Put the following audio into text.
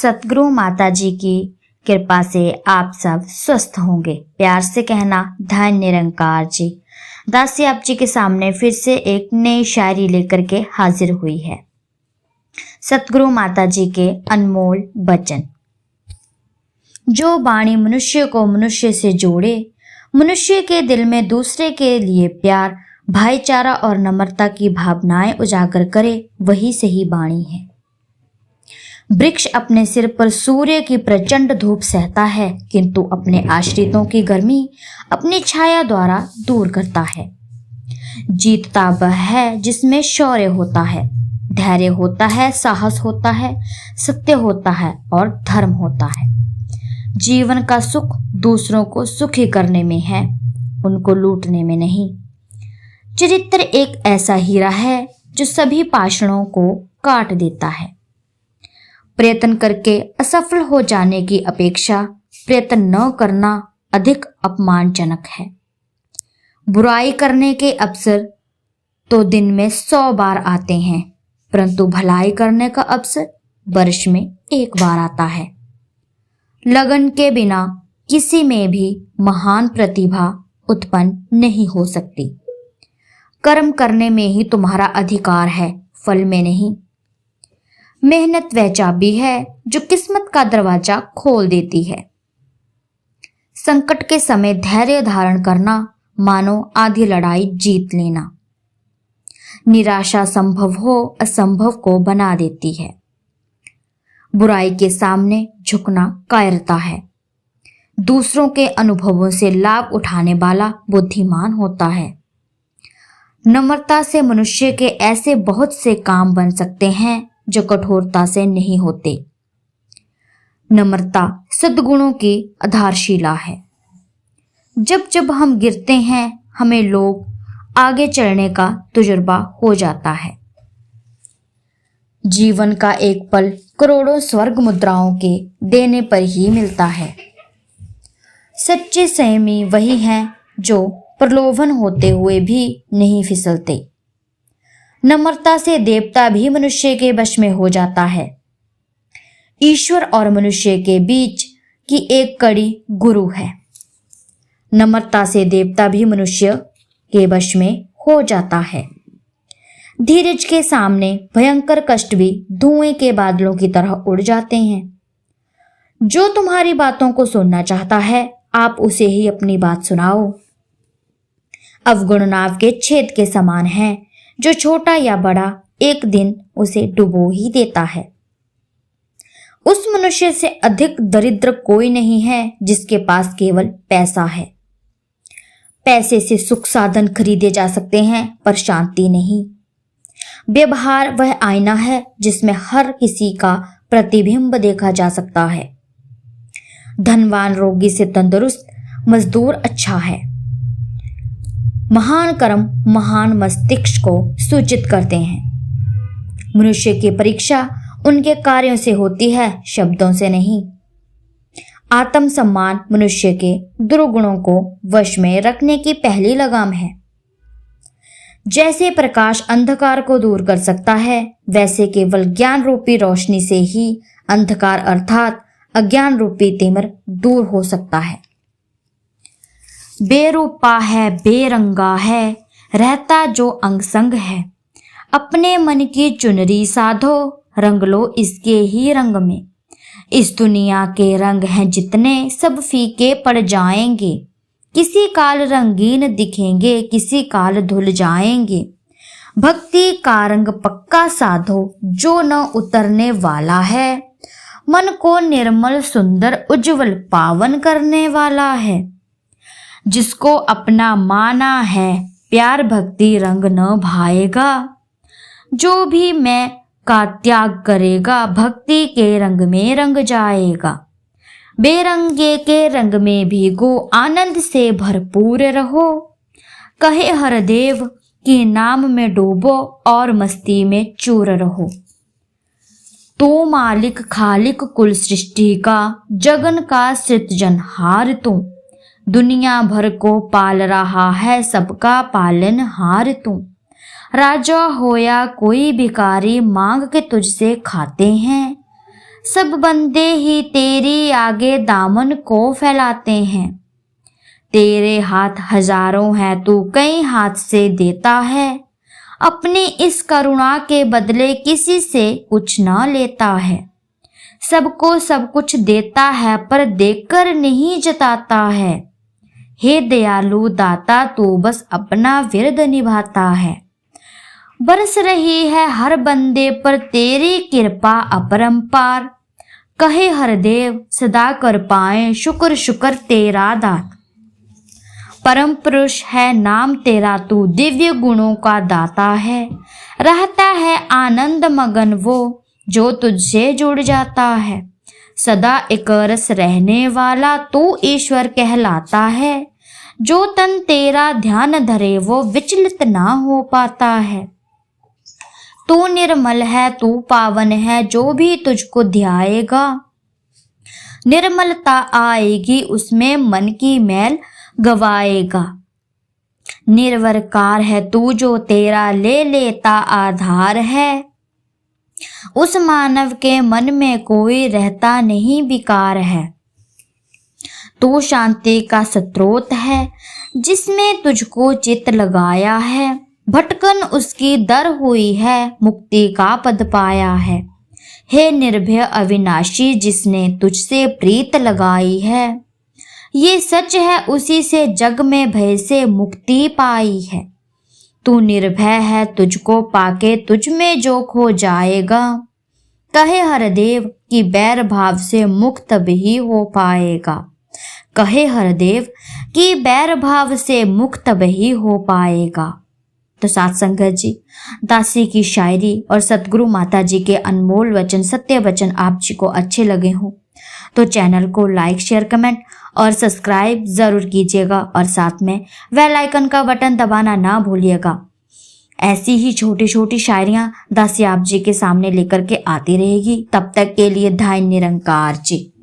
सतगुरु माता जी की कृपा से आप सब स्वस्थ होंगे। प्यार से कहना धन निरंकार जी। दासी आप जी के सामने फिर से एक नई शायरी लेकर के हाजिर हुई है। सतगुरु माता जी के अनमोल वचन। जो वाणी मनुष्य को मनुष्य से जोड़े, मनुष्य के दिल में दूसरे के लिए प्यार, भाईचारा और नम्रता की भावनाएं उजागर करे, वही सही वाणी है। वृक्ष अपने सिर पर सूर्य की प्रचंड धूप सहता है, किंतु अपने आश्रितों की गर्मी अपनी छाया द्वारा दूर करता है। जीतता वह है जिसमें शौर्य होता है, धैर्य होता है, साहस होता है, सत्य होता है और धर्म होता है। जीवन का सुख दूसरों को सुखी करने में है, उनको लूटने में नहीं। चरित्र एक ऐसा हीरा है जो सभी पाषाणों को काट देता है। प्रयत्न करके असफल हो जाने की अपेक्षा प्रयत्न न करना अधिक अपमानजनक है। बुराई करने के अवसर तो दिन में 100 बार आते हैं, परंतु भलाई करने का अवसर वर्ष में एक बार आता है। लगन के बिना किसी में भी महान प्रतिभा उत्पन्न नहीं हो सकती। कर्म करने में ही तुम्हारा अधिकार है, फल में नहीं। मेहनत वह चाबी है जो किस्मत का दरवाजा खोल देती है। संकट के समय धैर्य धारण करना मानो आधी लड़ाई जीत लेना। निराशा संभव हो असंभव को बना देती है। बुराई के सामने झुकना कायरता है। दूसरों के अनुभवों से लाभ उठाने वाला बुद्धिमान होता है। नम्रता से मनुष्य के ऐसे बहुत से काम बन सकते हैं जो कठोरता से नहीं होते। नम्रता सद्गुणों की आधारशिला है। जब जब हम गिरते हैं, हमें लोग आगे चलने का तजुर्बा हो जाता है। जीवन का एक पल करोड़ों स्वर्ग मुद्राओं के देने पर ही मिलता है। सच्चे संयमी वही हैं जो प्रलोभन होते हुए भी नहीं फिसलते। नम्रता से देवता भी मनुष्य के वश में हो जाता है। ईश्वर और मनुष्य के बीच की एक कड़ी गुरु है। नम्रता से देवता भी मनुष्य के वश में हो जाता है। धीरज के सामने भयंकर कष्ट भी धुएं के बादलों की तरह उड़ जाते हैं। जो तुम्हारी बातों को सुनना चाहता है, आप उसे ही अपनी बात सुनाओ। अवगुण नाव के छेद के समान है, जो छोटा या बड़ा एक दिन उसे डुबो ही देता है। उस मनुष्य से अधिक दरिद्र कोई नहीं है जिसके पास केवल पैसा है। पैसे से सुख साधन खरीदे जा सकते हैं, पर शांति नहीं। व्यवहार वह आईना है जिसमें हर किसी का प्रतिबिंब देखा जा सकता है। धनवान रोगी से तंदुरुस्त मजदूर अच्छा है। महान कर्म महान मस्तिष्क को सूचित करते हैं। मनुष्य की परीक्षा उनके कार्यों से होती है, शब्दों से नहीं। आत्मसम्मान मनुष्य के दुर्गुणों को वश में रखने की पहली लगाम है। जैसे प्रकाश अंधकार को दूर कर सकता है, वैसे केवल ज्ञान रूपी रोशनी से ही अंधकार अर्थात अज्ञान रूपी तिमिर दूर हो सकता है। बेरूपा है, बेरंगा है, रहता जो अंग संग है। अपने मन की चुनरी साधो, रंग लो इसके ही रंग में। इस दुनिया के रंग हैं जितने, सब फीके पड़ जाएंगे। किसी काल रंगीन दिखेंगे, किसी काल धुल जाएंगे। भक्ति का रंग पक्का साधो, जो न उतरने वाला है। मन को निर्मल सुंदर उज्जवल पावन करने वाला है। जिसको अपना माना है, प्यार भक्ति रंग न भाएगा। जो भी मैं का त्याग करेगा, भक्ति के रंग में रंग जाएगा। बेरंगे के रंग में भीगो, आनंद से भरपूर रहो। कहे हर देव कि नाम में डूबो, और मस्ती में चूर रहो। तू मालिक खालिक कुल सृष्टि का, जगन का सृजनहार तू। दुनिया भर को पाल रहा है, सबका पालनहार तू। राजा हो या कोई भिखारी, मांग के तुझसे खाते हैं। सब बंदे ही तेरी आगे दामन को फैलाते हैं। तेरे हाथ हजारों हैं, तू कई हाथ से देता है। अपनी इस करुणा के बदले किसी से कुछ ना लेता है। सबको सब कुछ देता है पर देकर नहीं जताता है। हे दयालु दाता, तू बस अपना विरद निभाता है। बरस रही है हर बंदे पर तेरी कृपा अपरंपार। कहे हर देव सदा कर पाए शुक्र शुक्र तेरा दात। परम पुरुष है नाम तेरा, तू दिव्य गुणों का दाता है। रहता है आनंद मगन वो जो तुझसे जुड़ जाता है। सदा एक रस रहने वाला तू ईश्वर कहलाता है। जो तन तेरा ध्यान धरे वो विचलित ना हो पाता है। तू निर्मल है, तू पावन है, जो भी तुझको ध्याएगा निर्मलता आएगी, उसमें मन की मैल गवाएगा। निर्वरकार है तू, जो तेरा ले लेता आधार है। उस मानव के मन में कोई रहता नहीं विकार है। तू शांति का स्रोत है, जिसमें तुझको चित लगाया है। भटकन उसकी दर हुई है, मुक्ति का पद पाया है। हे निर्भय अविनाशी, जिसने तुझसे प्रीत लगाई है। ये सच है, उसी से जग में भय से मुक्ति पाई है। तू निर्भय है, तुझको पाके तुझ में जो खो जाएगा। कहे हर देव कि बैर भाव से मुक्त भी हो पाएगा। कहे हर देव कि बैर भाव से मुक्त भी हो पाएगा। तो साथ संगत जी, दासी की शायरी और सतगुरु माता जी के अनमोल वचन, सत्य वचन आप जी को अच्छे लगे हों तो चैनल को लाइक, शेयर, कमेंट और सब्सक्राइब जरूर कीजिएगा और साथ में बेल आइकन का बटन दबाना ना भूलिएगा। ऐसी ही छोटी छोटी शायरियां दासी आप जी के सामने लेकर के आती रहेगी। तब तक के लिए धन्य निरंकार जी।